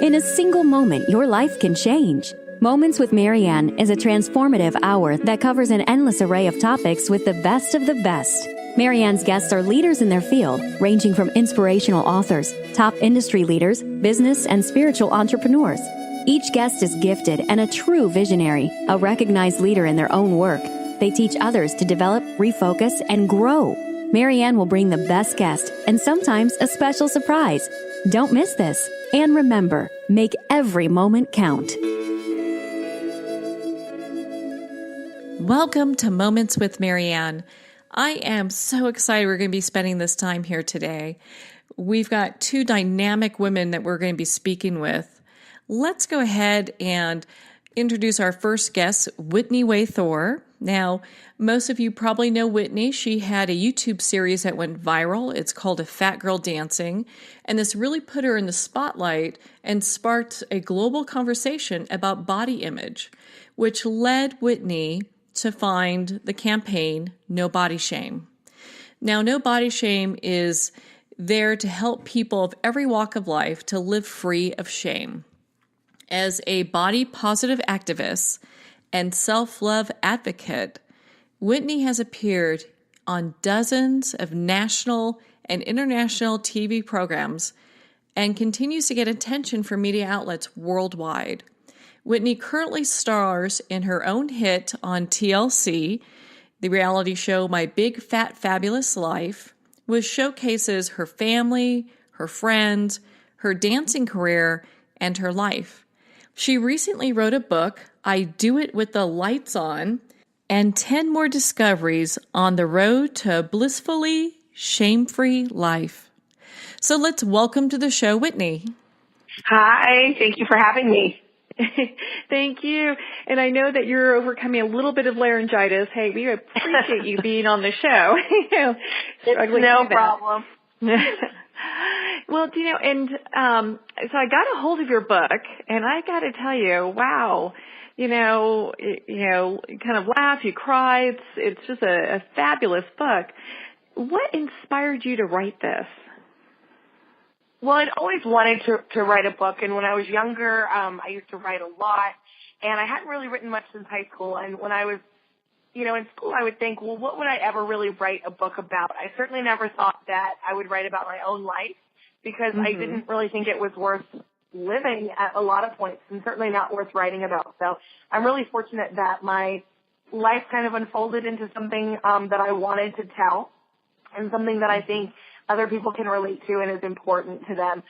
In a single moment, your life can change. Moments with Marianne is a transformative hour that covers an endless array of topics with the best of the best. Marianne's guests are leaders in their field, ranging from inspirational authors, top industry leaders, business and spiritual entrepreneurs. Each guest is gifted and a true visionary, a recognized leader in their own work. They teach others to develop, refocus, and grow. Marianne will bring the best guest and sometimes a special surprise. Don't miss this. And remember, make every moment count. Welcome to Moments with Marianne. I am so excited we're going to be spending this time here today. We've got two dynamic women that we're going to be speaking with. Let's go ahead and introduce our first guest, Whitney Way Thore. Now, most of you probably know Whitney. She had a YouTube series that went viral. It's called A Fat Girl Dancing, and this really put her in the spotlight and sparked a global conversation about body image, which led Whitney to find the campaign No Body Shame. Now, No Body Shame is there to help people of every walk of life to live free of shame. As a body positive activist and self-love advocate, Whitney has appeared on dozens of national and international TV programs and continues to get attention from media outlets worldwide. Whitney currently stars in her own hit on TLC, the reality show My Big Fat Fabulous Life, which showcases her family, her friends, her dancing career, and her life. She recently wrote a book, I Do It With the Lights On, and 10 more discoveries on the road to a blissfully shame-free life. So let's welcome to the show, Whitney. Hi, thank you for having me. Thank you. And I know that you're overcoming a little bit of laryngitis. Hey, we appreciate you being on the show. It's no problem. Well, so I got a hold of your book, and I got to tell you, wow, you kind of laugh, you cry. It's just a fabulous book. What inspired you to write this? Well, I'd always wanted to write a book, and when I was younger, I used to write a lot, and I hadn't really written much since high school. And when I was, in school, I would think, well, what would I ever really write a book about? I certainly never thought that I would write about my own life because I didn't really think it was worth living at a lot of points, and certainly not worth writing about. So I'm really fortunate that my life kind of unfolded into something that I wanted to tell, and something that I think other people can relate to and is important to them.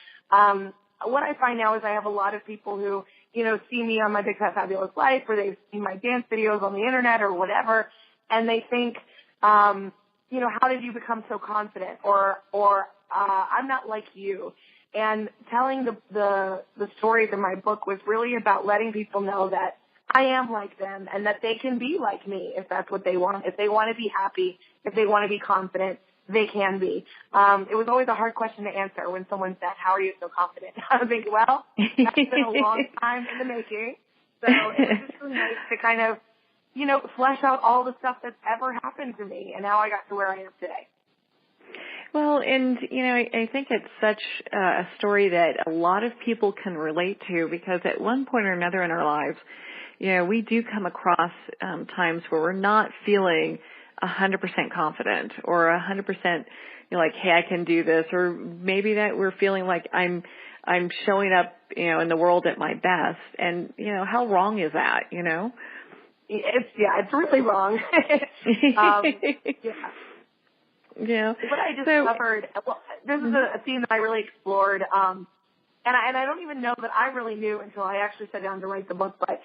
What I find now is I have a lot of people who, see me on My Big Fat Fabulous Life, or they've seen my dance videos on the internet or whatever, and they think, how did you become so confident? Or I'm not like you. And telling the stories in my book was really about letting people know that I am like them and that they can be like me if that's what they want. If they want to be happy, if they want to be confident, they can be. It was always a hard question to answer when someone said, how are you so confident? I was thinking, well, that's been a long time in the making. So it was just really nice to kind of, flesh out all the stuff that's ever happened to me. And now I got to where I am today. Well, and, I think it's such a story that a lot of people can relate to, because at one point or another in our lives, we do come across times where we're not feeling 100% confident or 100% like, hey, I can do this, or maybe that we're feeling like I'm showing up, in the world at my best. And, how wrong is that, It's really wrong. Yeah. What I discovered, this is a theme that I really explored, and I don't even know that I really knew until I actually sat down to write the book, but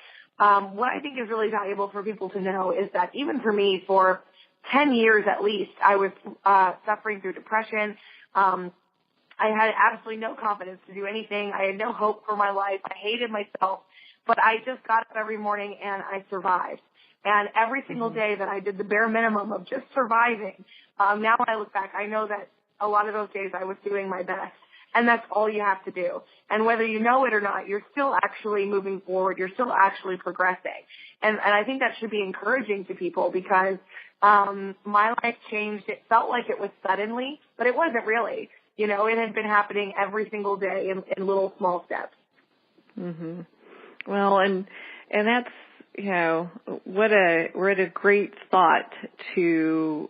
what I think is really valuable for people to know is that even for me, for 10 years at least, I was suffering through depression. I had absolutely no confidence to do anything. I had no hope for my life. I hated myself, but I just got up every morning and I survived. And every single day that I did the bare minimum of just surviving, now when I look back, I know that a lot of those days I was doing my best. And that's all you have to do. And whether you know it or not, you're still actually moving forward. You're still actually progressing. And I think that should be encouraging to people, because my life changed. It felt like it was suddenly, but it wasn't really. It had been happening every single day in little small steps. Mhm. Well, and that's, what a great thought to,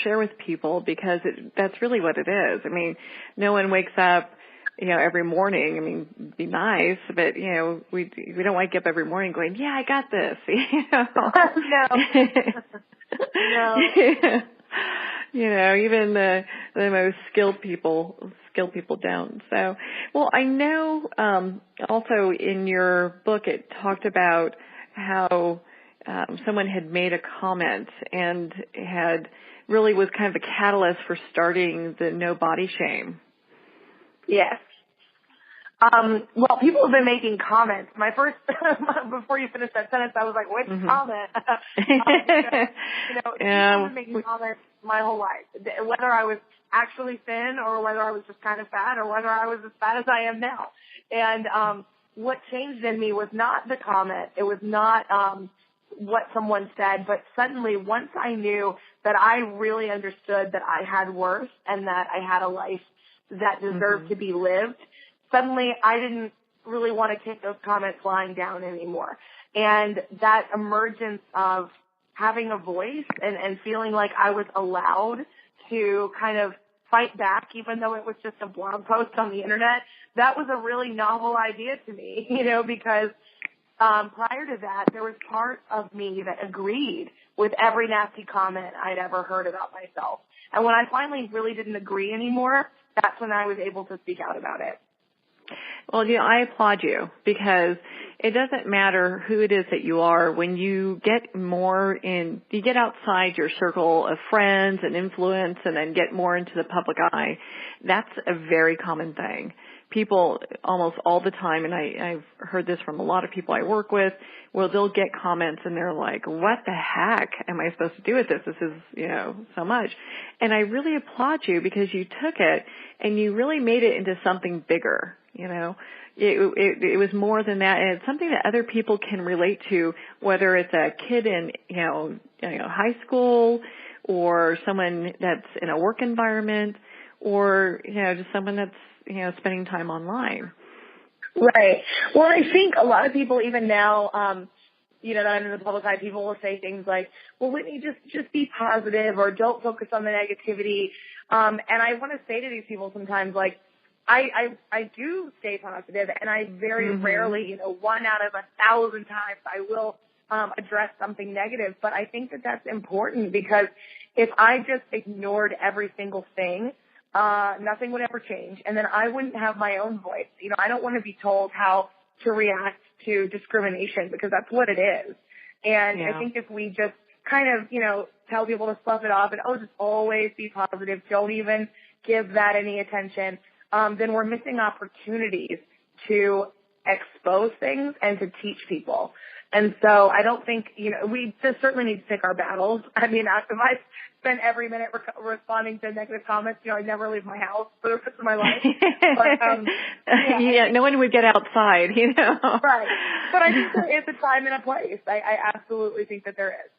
share with people, because that's really what it is. I mean, no one wakes up, every morning. I mean, it'd be nice, but, we don't wake up every morning going, yeah, I got this, No. Even the most skilled people don't. So, well, I know, also in your book, it talked about how, someone had made a comment and really was kind of the catalyst for starting the No Body Shame. Yes. Well, people have been making comments. My first, before you finish that sentence, I was like, which comment? Because, people have been making comments my whole life. Whether I was actually thin or whether I was just kind of fat or whether I was as fat as I am now. And what changed in me was not the comment. It was not what someone said, but suddenly once I knew that I really understood that I had worth and that I had a life that deserved to be lived, suddenly I didn't really want to take those comments lying down anymore. And that emergence of having a voice and feeling like I was allowed to kind of fight back, even though it was just a blog post on the internet, that was a really novel idea to me, because prior to that, there was part of me that agreed with every nasty comment I'd ever heard about myself. And when I finally really didn't agree anymore, that's when I was able to speak out about it. Well, I applaud you, because it doesn't matter who it is that you are. When you get you get outside your circle of friends and influence and then get more into the public eye, that's a very common thing. People almost all the time, and I've heard this from a lot of people I work with, they'll get comments and they're like, what the heck am I supposed to do with this? This is, so much. And I really applaud you, because you took it and you really made it into something bigger. It was more than that, and it's something that other people can relate to, whether it's a kid in, high school, or someone that's in a work environment, or, just someone that's, spending time online. Right. Well, I think a lot of people, even now, that I'm in the public eye, people will say things like, well, Whitney, just be positive, or don't focus on the negativity. And I want to say to these people sometimes, like, I do stay positive, and I very rarely, 1 out of 1,000 times, I will address something negative. But I think that that's important, because if I just ignored every single thing, nothing would ever change, and then I wouldn't have my own voice. I don't want to be told how to react to discrimination, because that's what it is. And I think if we just kind of, tell people to slough it off and, just always be positive, don't even give that any attention, then we're missing opportunities to expose things and to teach people. And so I don't think, we just certainly need to pick our battles. I mean, if I spend every minute responding to negative comments, I'd never leave my house for the rest of my life. But, no one would get outside, Right. But I think there is a time and a place. I absolutely think that there is.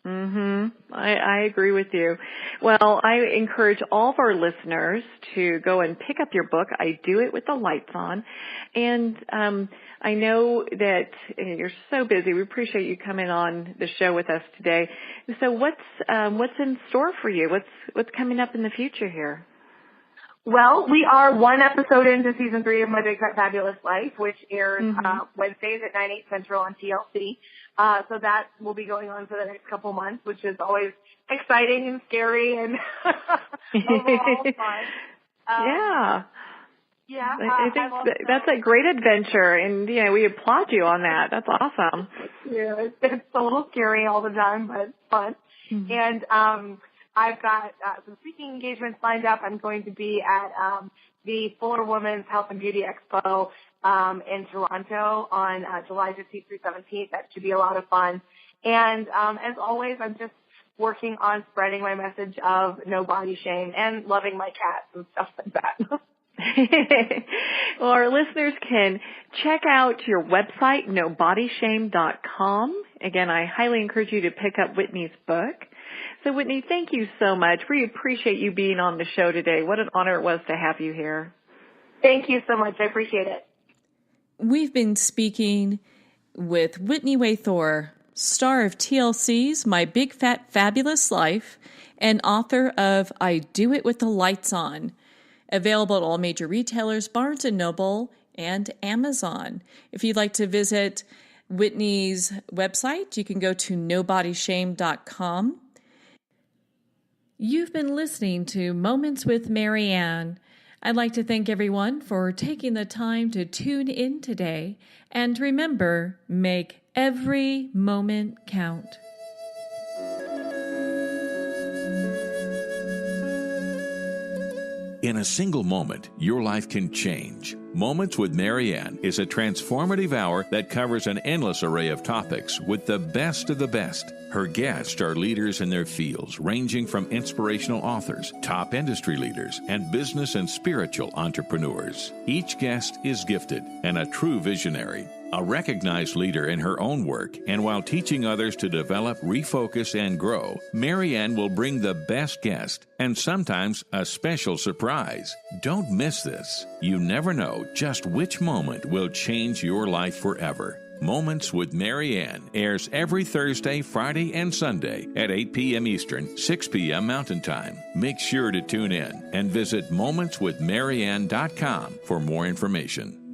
I agree with you. Well, I encourage all of our listeners to go and pick up your book, I Do It with the Lights On. And I know that you're so busy. We appreciate you coming on the show with us today. So what's in store for you? What's coming up in the future here? Well, we are one episode into season 3 of My Big Fat Fabulous Life, which airs Wednesdays at 9, 8 Central on TLC. So that will be going on for the next couple months, which is always exciting and scary and overall fun. Yeah. I think that's a great adventure, and, we applaud you on that. That's awesome. Yeah, it's a little scary all the time, but it's fun. And I've got some speaking engagements lined up. I'm going to be at the Fuller Women's Health and Beauty Expo in Toronto on July 15th through 17th. That should be a lot of fun. And as always, I'm just working on spreading my message of no body shame and loving my cats and stuff like that. Well, our listeners can check out your website, nobodysshame.com. Again, I highly encourage you to pick up Whitney's book. So, Whitney, thank you so much. We appreciate you being on the show today. What an honor it was to have you here. Thank you so much. I appreciate it. We've been speaking with Whitney Way Thore, star of TLC's My Big Fat Fabulous Life and author of I Do It With the Lights On, available at all major retailers, Barnes & Noble, and Amazon. If you'd like to visit Whitney's website, you can go to nobodyshame.com. You've been listening to Moments with Marianne. I'd like to thank everyone for taking the time to tune in today. And remember, make every moment count. In a single moment, your life can change. Moments with Marianne is a transformative hour that covers an endless array of topics with the best of the best. Her guests are leaders in their fields, ranging from inspirational authors, top industry leaders, and business and spiritual entrepreneurs. Each guest is gifted and a true visionary, a recognized leader in her own work, and while teaching others to develop, refocus, and grow, Marianne will bring the best guest and sometimes a special surprise. Don't miss this. You never know just which moment will change your life forever. Moments with Marianne airs every Thursday, Friday, and Sunday at 8 p.m. Eastern, 6 p.m. Mountain Time. Make sure to tune in and visit momentswithmarianne.com for more information.